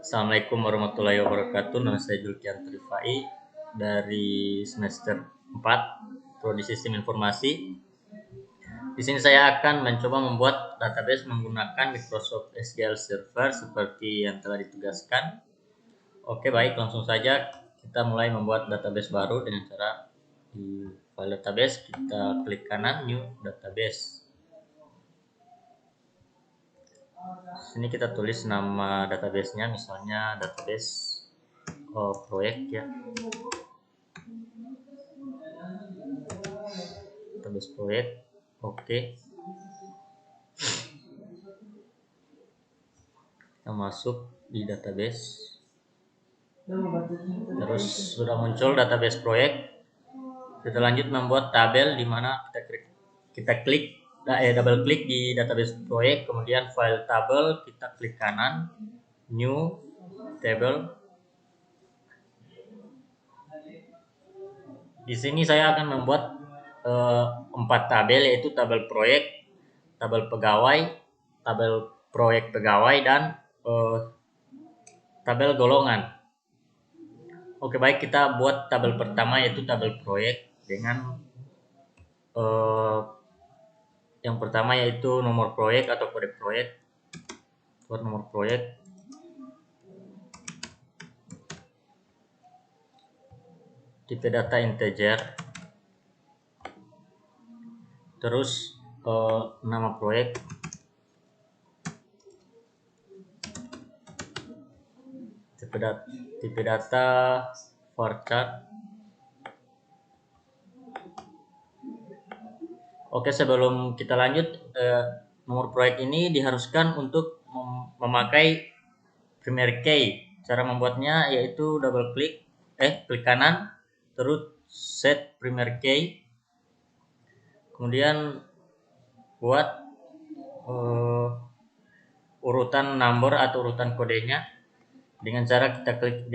Assalamualaikum warahmatullahi wabarakatuh. Nama saya Julkian Trifai dari semester 4 Prodi Sistem Informasi. Di sini saya akan mencoba membuat database menggunakan Microsoft SQL Server seperti yang telah ditugaskan. Oke, baik, langsung saja kita mulai membuat database baru dengan cara di file database kita klik kanan New Database. Sini kita tulis nama databasenya, misalnya database proyek ya, database proyek. Oke, kita masuk di database, terus sudah muncul database proyek. Kita lanjut membuat tabel, di mana kita klik double klik di database proyek, kemudian file tabel, kita klik kanan New Table. Di sini saya akan membuat 4 tabel, yaitu tabel proyek, tabel pegawai, tabel proyek pegawai, dan tabel golongan. Oke, baik, kita buat tabel pertama, yaitu tabel proyek dengan yang pertama yaitu nomor proyek atau kode proyek. Buat nomor proyek, tipe data integer, terus nama proyek, tipe data varchar. Oke, sebelum kita lanjut, nomor proyek ini diharuskan untuk memakai primary key. Cara membuatnya yaitu double klik, klik kanan, terus set primary key, kemudian buat urutan number atau urutan kodenya dengan cara kita klik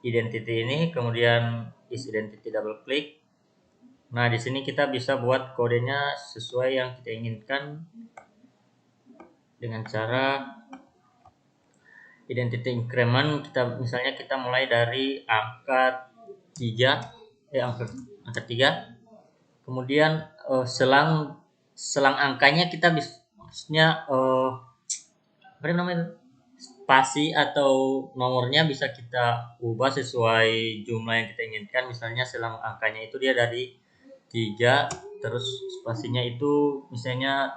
identity ini, kemudian is identity double klik. Nah, di sini kita bisa buat kodenya sesuai yang kita inginkan dengan cara identity increment. Misalnya kita mulai dari angka 3, angka 3. Kemudian selang angkanya kita bisnya spasi atau nomornya bisa kita ubah sesuai jumlah yang kita inginkan. Misalnya selang angkanya itu dia dari 3, terus spasinya itu misalnya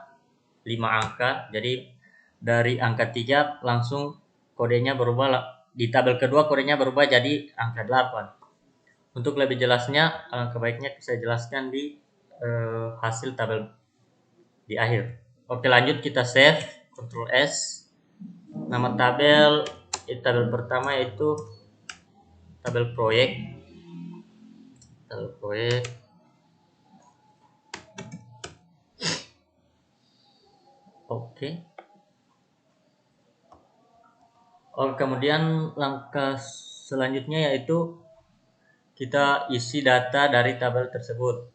5 angka. Jadi dari angka 3 langsung kodenya berubah, di tabel kedua kodenya berubah jadi angka 8. Untuk lebih jelasnya, alangkah baiknya saya jelaskan di hasil tabel di akhir. Oke, lanjut kita save, Ctrl S. Nama tabel pertama yaitu tabel proyek. Oke. Kemudian langkah selanjutnya yaitu kita isi data dari tabel tersebut.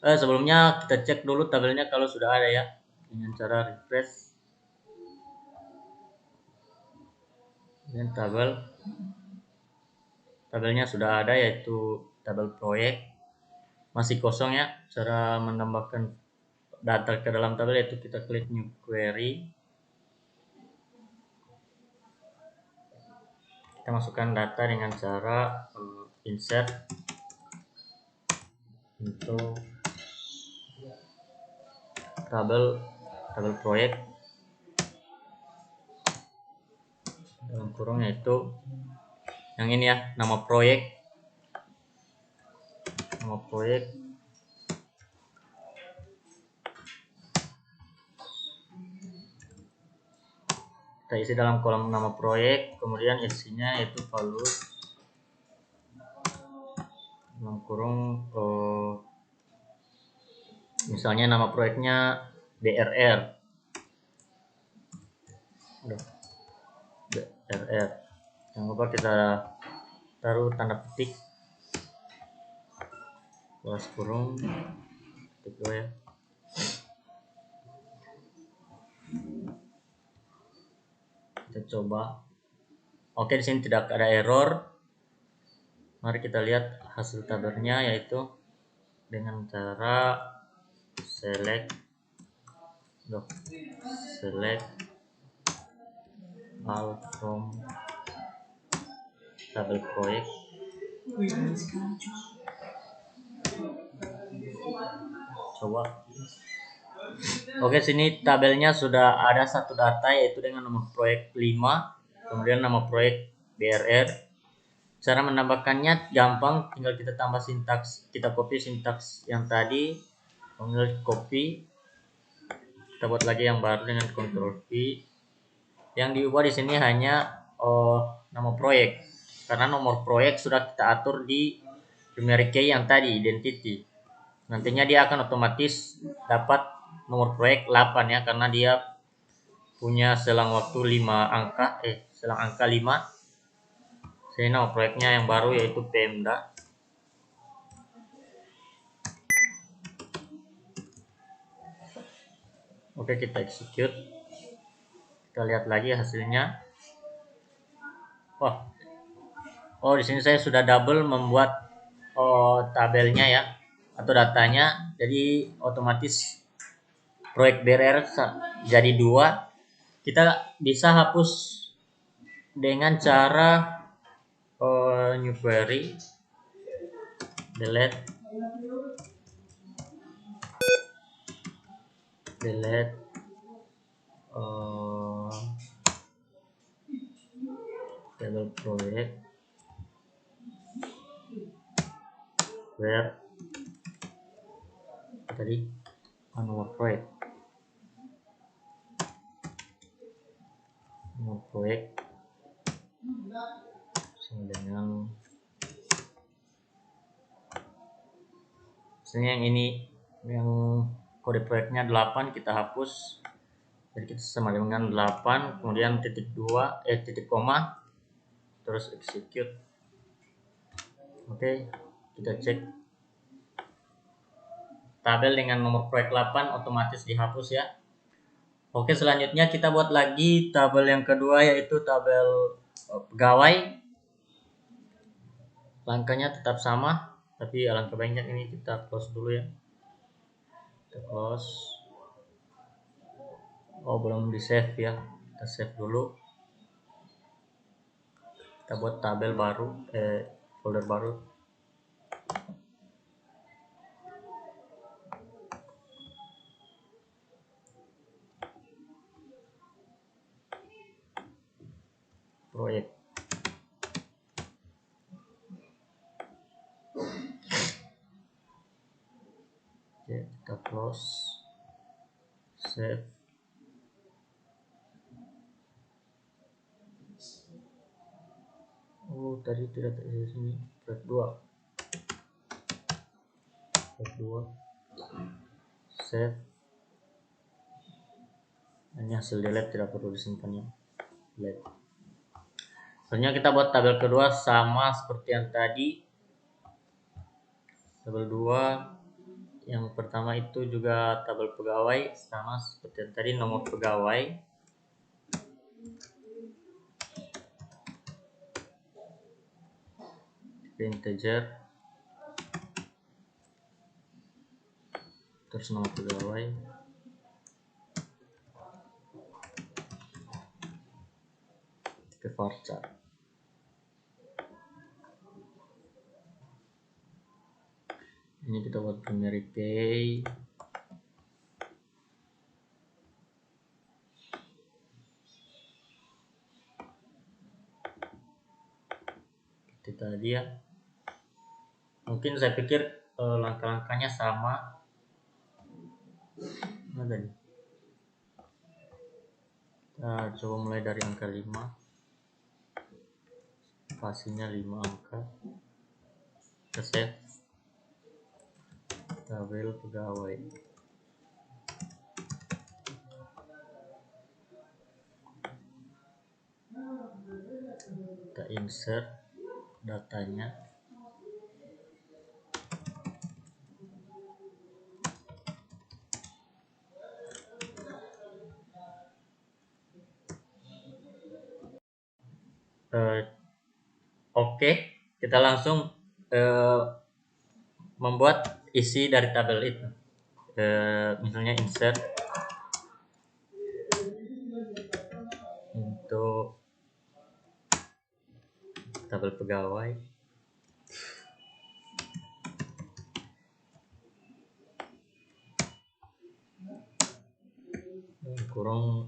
Sebelumnya kita cek dulu tabelnya kalau sudah ada ya, dengan cara refresh. Dan tabelnya sudah ada, yaitu tabel proyek. Masih kosong ya. Cara menambahkan data ke dalam tabel yaitu kita klik new query. Kita masukkan data dengan cara insert untuk tabel proyek, dalam kurung yaitu yang ini ya, nama proyek. Kita isi dalam kolom nama proyek, kemudian isinya yaitu values dalam kurung misalnya nama proyeknya BRR. Jangan lupa kita taruh tanda petik balas kurung petik ya. Kita coba Oke, di sini tidak ada error. Mari kita lihat hasil tabelnya, yaitu dengan cara select all from tabel proyek. Coba. Oke, sini tabelnya sudah ada satu data, yaitu dengan nomor proyek 5, kemudian nama proyek BRR. Cara menambahkannya gampang, tinggal kita tambah sintaks, kita copy sintaks yang tadi, kemudian copy, kita buat lagi yang baru dengan Ctrl V. Yang diubah di sini hanya nama proyek, karena nomor proyek sudah kita atur di primary key yang tadi, identity. Nantinya dia akan otomatis dapat nomor proyek 8 ya, karena dia punya selang waktu 5 angka, selang angka 5. Sini nama proyeknya yang baru yaitu Pemda. Oke, kita execute. Kita lihat lagi hasilnya. Wah. Oh, di sini saya sudah double membuat tabelnya ya, atau datanya. Jadi otomatis proyek BRR jadi 2. Kita bisa hapus dengan cara new query, delete tabel proyek where tadi nomor proyek dengan misalnya yang ini, yang kode proyeknya 8, kita hapus. Jadi kita sama dengan 8, kemudian titik koma, terus execute. Oke, kita cek tabel dengan nomor proyek 8 otomatis dihapus ya. Oke, selanjutnya kita buat lagi tabel yang kedua, yaitu tabel pegawai. Langkahnya tetap sama, tapi alangkah baiknya ini kita close dulu ya. Kita close. Oh, belum di save ya, kita save dulu. Kita buat tabel baru, folder baru. Proyek. Oke, kita close, save. Oh, tadi tidak terisi sini. Proyek 2, save. Ini hasil delete, tidak perlu disimpan ya. Delete. Selanjutnya kita buat tabel kedua sama seperti yang tadi. Tabel 2 yang pertama itu juga tabel pegawai, sama seperti yang tadi, nomor pegawai. Integer, terus nomor pegawai. Ke varchar. Ini kita buat primary key. Kita tadi ya. Mungkin saya pikir langkah-langkahnya sama. Nah, tadi. Kita coba mulai dari angka 5. Spasinya 5 angka. Kita save. Tabel pegawai. Kita insert datanya. Eh, Oke, kita langsung eh, membuat isi dari tabel itu. Misalnya insert untuk tabel pegawai. Kurang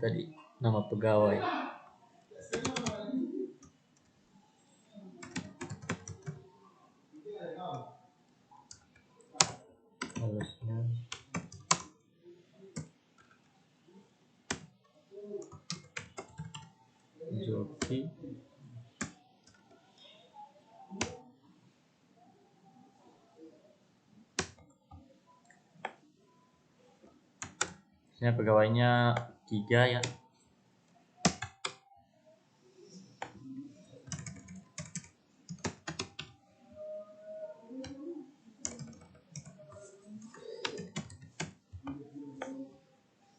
tadi nama pegawai. Harusnya Joki. Misalnya pegawainya 3 ya.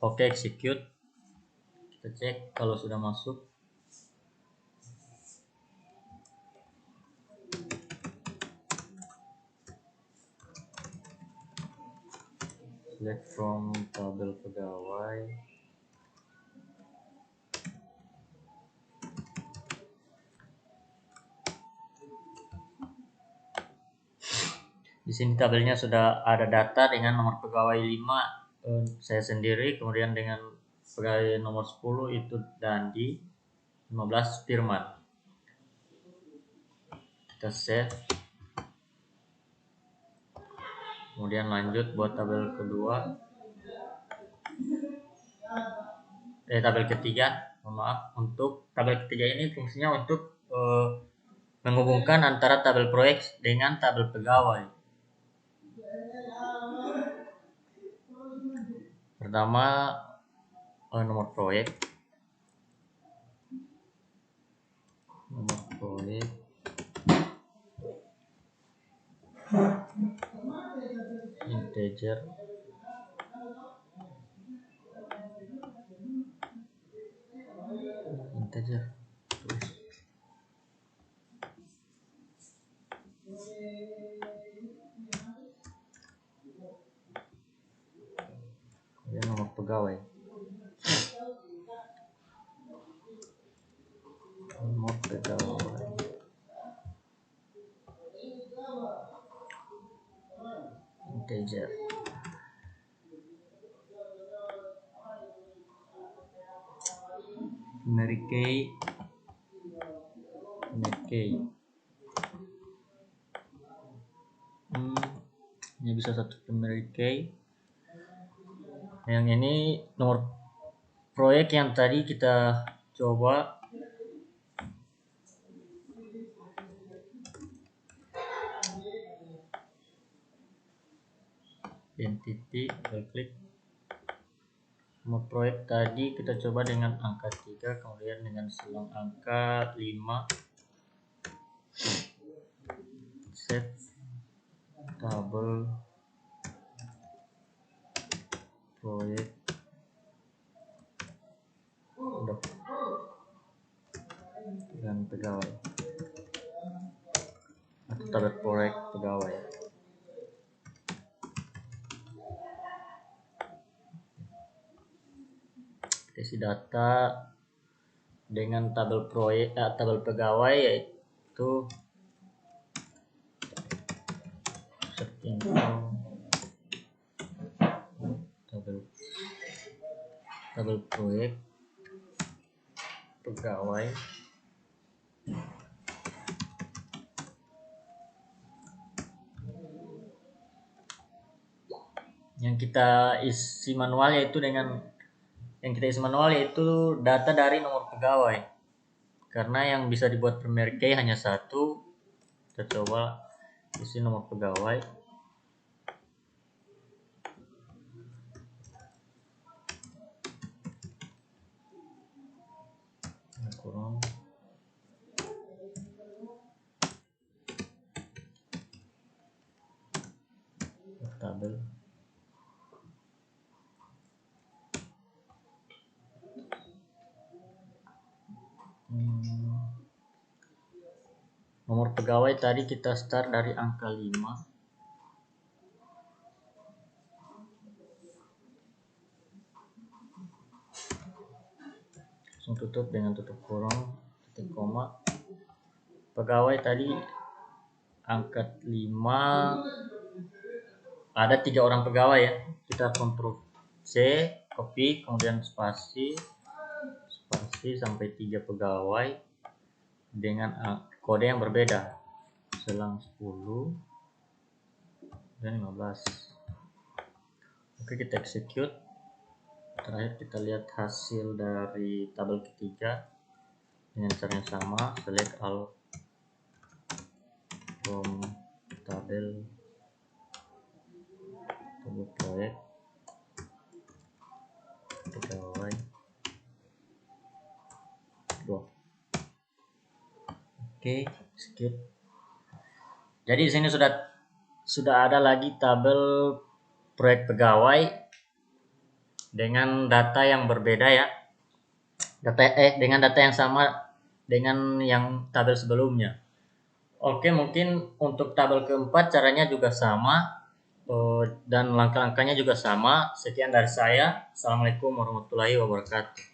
Oke, execute. Kita cek kalau sudah masuk. Select from tabel pegawai. Di sini tabelnya sudah ada data dengan nomor pegawai 5 saya sendiri, kemudian dengan pegawai nomor 10 itu Dandi, 15 Firman. Kita save. Kemudian lanjut buat tabel kedua. Tabel ketiga, maaf. Untuk tabel ketiga ini fungsinya untuk menghubungkan antara tabel proyek dengan tabel pegawai. Pertama, nomor proyek. Integer. Kemudian nomor pegawai. Integer. Mary Kay. Ini bisa satu Mary Kay. Yang ini nomor proyek yang tadi kita coba. Identity, klik. Nomor proyek tadi kita coba dengan angka 3, kemudian dengan selang angka 5. Set tabel proyek dan pegawai atau tabel proyek pegawai. Isi data dengan tabel proyek tabel pegawai yaitu tabel proyek pegawai. Yang kita isi manual yaitu data dari nomor pegawai. Karena yang bisa dibuat per Mary Kay hanya satu. Kita coba isi nomor pegawai. Kurang. Tabel. Nomor pegawai tadi kita start dari angka 5. Langsung tutup dengan tutup kurung, titik koma. Pegawai tadi angka 5, ada 3 orang pegawai ya. Kita Ctrl C, copy, kemudian spasi sampai 3 pegawai dengan kode yang berbeda, selang 10 dan 15. Oke, kita execute. Terakhir kita lihat hasil dari tabel ketiga dengan cara yang sama, select all from tabel proyek pegawai 2. Oke, skip. Jadi di sini sudah ada lagi tabel proyek pegawai dengan data yang berbeda ya. Dengan data yang sama dengan yang tabel sebelumnya. Oke, mungkin untuk tabel keempat caranya juga sama dan langkah-langkahnya juga sama. Sekian dari saya. Assalamualaikum warahmatullahi wabarakatuh.